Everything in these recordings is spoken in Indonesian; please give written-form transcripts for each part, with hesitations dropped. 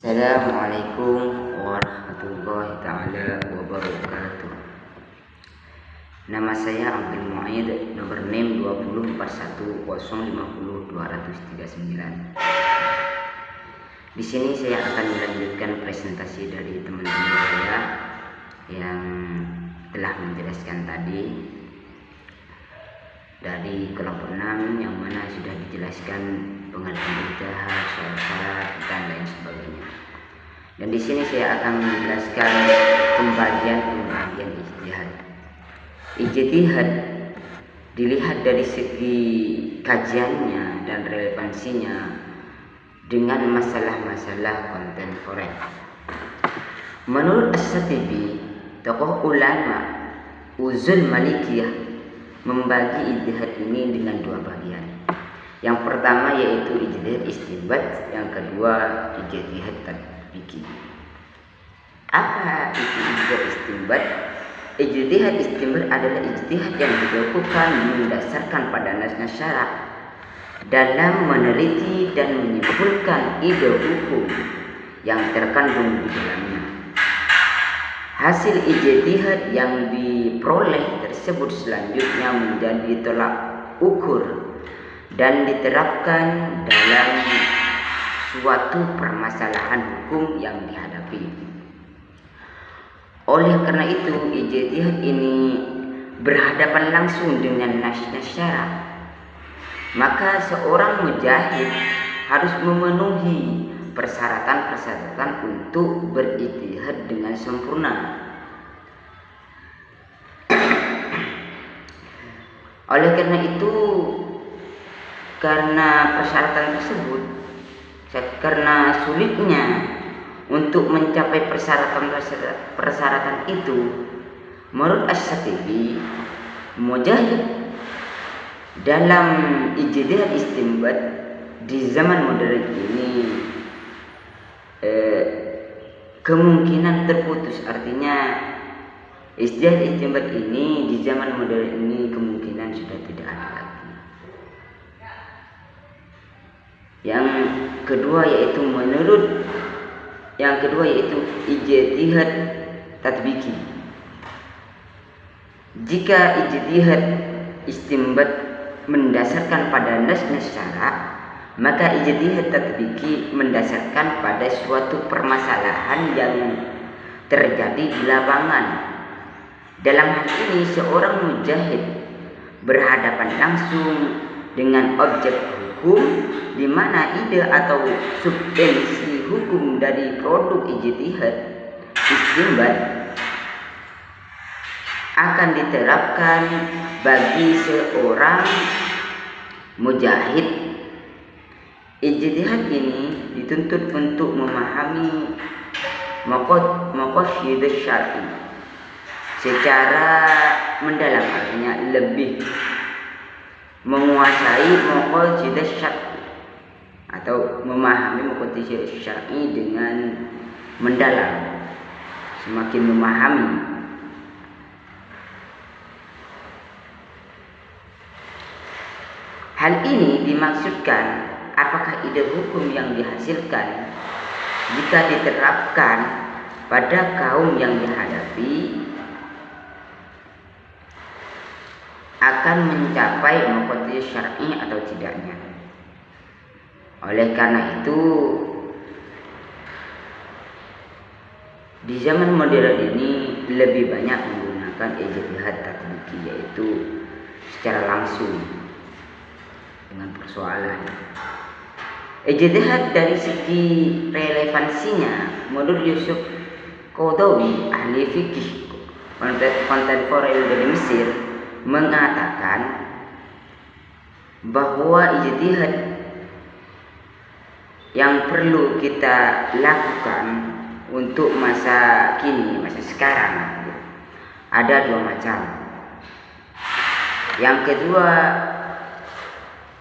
Assalamualaikum warahmatullahi taala wabarakatuh. Nama saya Abdul Muaid, nomor NIM 20410500239. Di sini saya akan melanjutkan presentasi dari teman-teman saya yang telah menjelaskan tadi dari kelompok 6 yang mana sudah dijelaskan pengertian ijtihad, syarat dan lain sebagainya. Dan di sini saya akan menjelaskan pembagian ijtihad. Ijtihad dilihat dari segi kajiannya dan relevansinya dengan masalah-masalah kontemporer. Menurut As-Satibi, tokoh ulama Uzul Malikiyah membagi ijtihad ini dengan dua bagian. Yang pertama yaitu ijtihad istinbat, yang kedua ijtihad tatbiki. Apa itu ijtihad istinbat? Ijtihad istinbat adalah ijtihad yang dilakukan mendasarkan pada nas-nas syara dalam meneliti dan menyimpulkan ide hukum yang terkandung di dalamnya. Hasil ijtihad yang diperoleh tersebut selanjutnya menjadi tolak ukur dan diterapkan dalam suatu permasalahan hukum yang dihadapi. Oleh karena itu, ijtihad ini berhadapan langsung dengan nas-nas syara. Maka seorang mujahid harus memenuhi persyaratan-persyaratan untuk berijtihad dengan sempurna. Oleh karena itu, karena persyaratan tersebut, karena sulitnya untuk mencapai persyaratan itu, menurut As-Satibi, mujahid dalam ijtihad istinbat di zaman modern ini kemungkinan terputus. Artinya ijtihad istinbat ini di zaman modern ini kemungkinan sudah tidak ada lagi. Yang kedua yaitu ijtihad tatbiki. Jika ijtihad istinbat mendasarkan pada nas-nas syara, maka ijtihad tatbiki mendasarkan pada suatu permasalahan yang terjadi di lapangan. Dalam hal ini seorang mujahid berhadapan langsung dengan objek hukum, di mana ide atau substansi hukum dari produk ijtihad istinbat akan diterapkan bagi seorang mujahid. Ijtihad ini dituntut untuk memahami maqasid syar'i secara mendalam, artinya lebih menguasai maqasid syar'i atau memahami maqasid syar'i dengan mendalam, semakin memahami. Hal ini dimaksudkan apakah ide hukum yang dihasilkan jika diterapkan pada kaum yang dihadapi akan mencapai maqasid syar'i atau tidaknya. Oleh karena itu, di zaman modern ini lebih banyak menggunakan ijtihad tatbiki, yaitu secara langsung dengan persoalan. Ijtihad dari segi relevansinya, menurut Yusuf Qaradawi, ahli fikih kontemporer dari Mesir, mengatakan bahwa ijtihad yang perlu kita lakukan untuk masa kini, masa sekarang, ada dua macam. Yang kedua,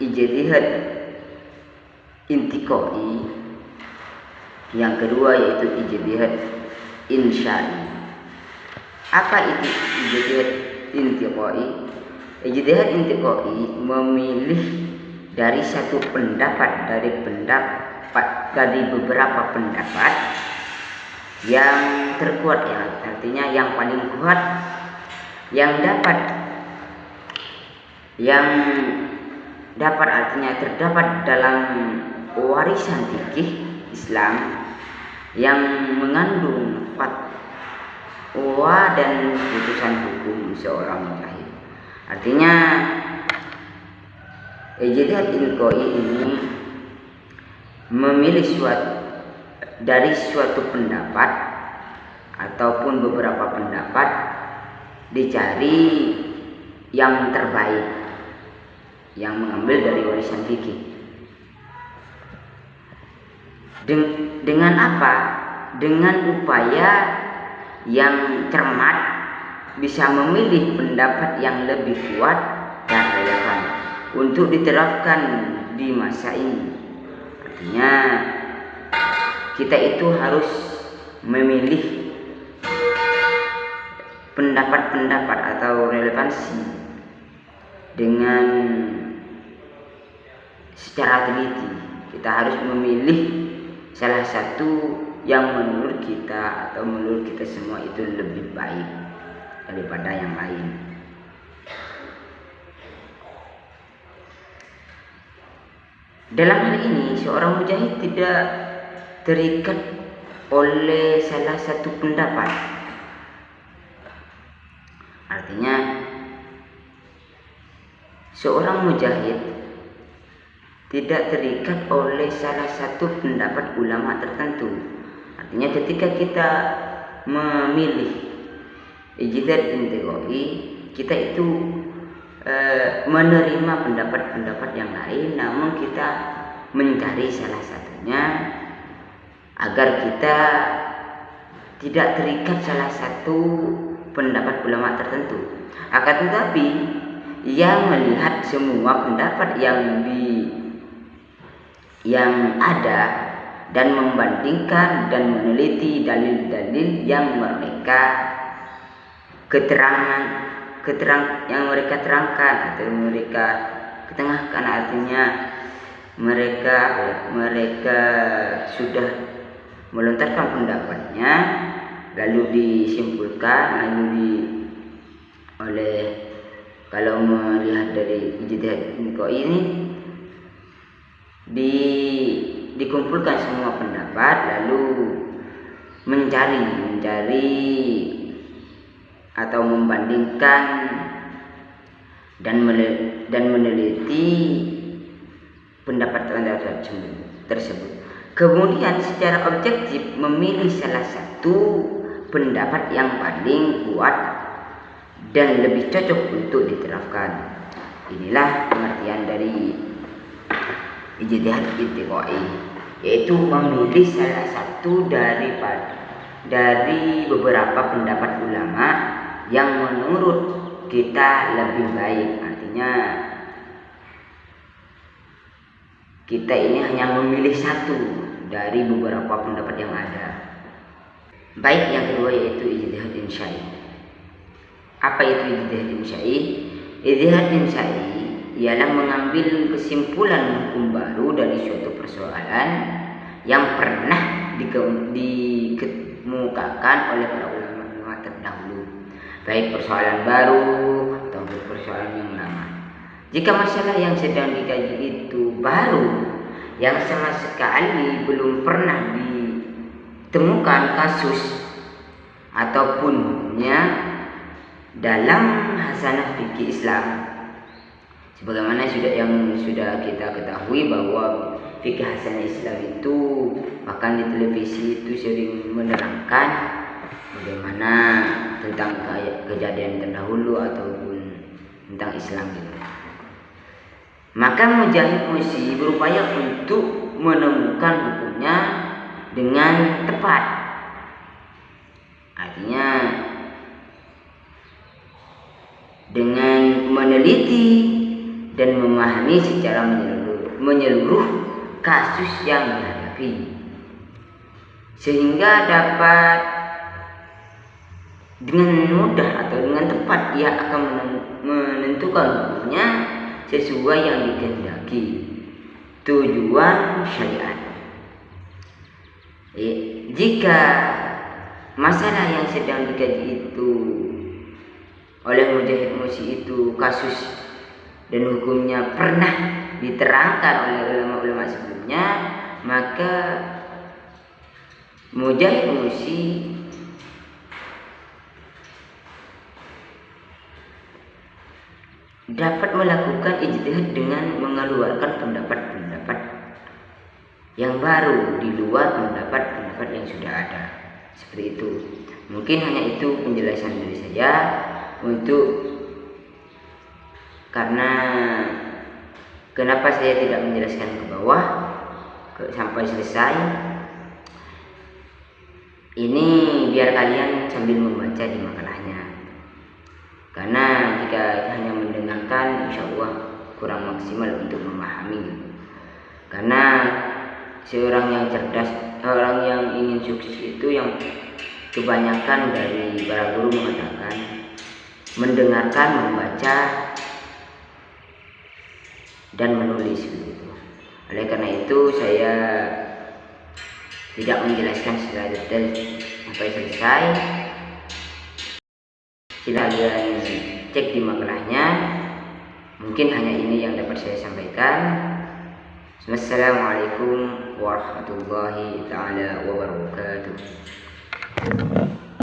ijtihad intiqai. Yang kedua yaitu ijtihad insya'i. Apa itu ijtihad intiqai? Ijtihad intiqai memilih dari satu pendapat beberapa pendapat yang terkuat, ya artinya yang paling kuat yang dapat artinya terdapat dalam warisan fikih Islam yang mengandung fatwa dan putusan hukum seorang mujtahid. Artinya ijtihad inqai ini memilih dari suatu pendapat ataupun beberapa pendapat, dicari yang terbaik yang mengambil dari warisan fikih. Dengan apa? Dengan upaya yang cermat, bisa memilih pendapat yang lebih kuat dan relevan untuk diterapkan di masa ini. Artinya kita itu harus memilih pendapat-pendapat atau relevansi dengan secara teliti. Kita harus memilih salah satu yang menurut kita atau menurut kita semua itu lebih baik daripada yang lain. Dalam hal ini seorang mujahid tidak terikat oleh salah satu pendapat. Artinya seorang mujahid tidak terikat oleh salah satu pendapat ulama tertentu. Artinya ketika kita memilih ijtihad inqai, kita itu menerima pendapat-pendapat yang lain, namun kita mencari salah satunya agar kita tidak terikat salah satu pendapat ulama tertentu. Akan tetapi ia melihat semua pendapat yang ada dan membandingkan dan meneliti dalil-dalil yang mereka yang mereka terangkan atau mereka ketengahkan. Artinya mereka sudah melontarkan pendapatnya, lalu disimpulkan, kalau melihat dari ijtihad inqai ini dikumpulkan semua pendapat, lalu mencari atau membandingkan dan meneliti pendapat tersebut. Kemudian secara objektif memilih salah satu pendapat yang paling kuat dan lebih cocok untuk diterapkan. Inilah pengertian dari ijtihad inqai, yaitu memilih salah satu dari beberapa pendapat ulama yang menurut kita lebih baik. Artinya kita ini hanya memilih satu dari beberapa pendapat yang ada. Baik, yang kedua yaitu ijtihad insyai. Apa itu ijtihad insyai? Ijtihad insyai ialah mengambil kesimpulan hukum baru dari suatu persoalan yang pernah dikemukakan oleh para ulama terdahulu, baik persoalan baru atau persoalan yang lama. Jika masalah yang sedang dikaji itu baru, yang sama sekali belum pernah ditemukan kasus ataupun hukumnya dalam hasanah fikih Islam, sebagaimana sudah kita ketahui bahwa fikih hasanah Islam itu bahkan di televisi itu sering menerangkan bagaimana tentang kejadian terdahulu ataupun tentang Islam gitu. Maka mujahid mesti berupaya untuk menemukan hukumnya dengan tepat. Artinya dengan meneliti dan memahami secara menyeluruh kasus yang dihadapi, sehingga dapat dengan mudah atau dengan tepat dia akan menentukan hukumnya sesuai yang dikehendaki tujuan syariat. Jika masalah yang sedang dikaji itu oleh Mujahid Musi itu kasus dan hukumnya pernah diterangkan oleh ulama-ulama sebelumnya, maka Mujahid Musi dapat melakukan ijtihad dengan mengeluarkan pendapat-pendapat yang baru di luar pendapat-pendapat yang sudah ada. Seperti itu. Mungkin hanya itu penjelasan dari saya karena kenapa saya tidak menjelaskan ke bawah sampai selesai. Ini biar kalian sambil membaca di makalahnya. Karena jika hanya mendengarkan, insya Allah kurang maksimal untuk memahami. Karena seorang yang cerdas, orang yang ingin sukses itu yang kebanyakan dari para guru mengatakan mendengarkan, membaca, dan menulis begitu. Oleh karena itu saya tidak menjelaskan secara detail sampai selesai. Silahkan cek di makalahnya. Mungkin hanya ini yang dapat saya sampaikan. Wassalamualaikum warahmatullahi taala wabarakatuh.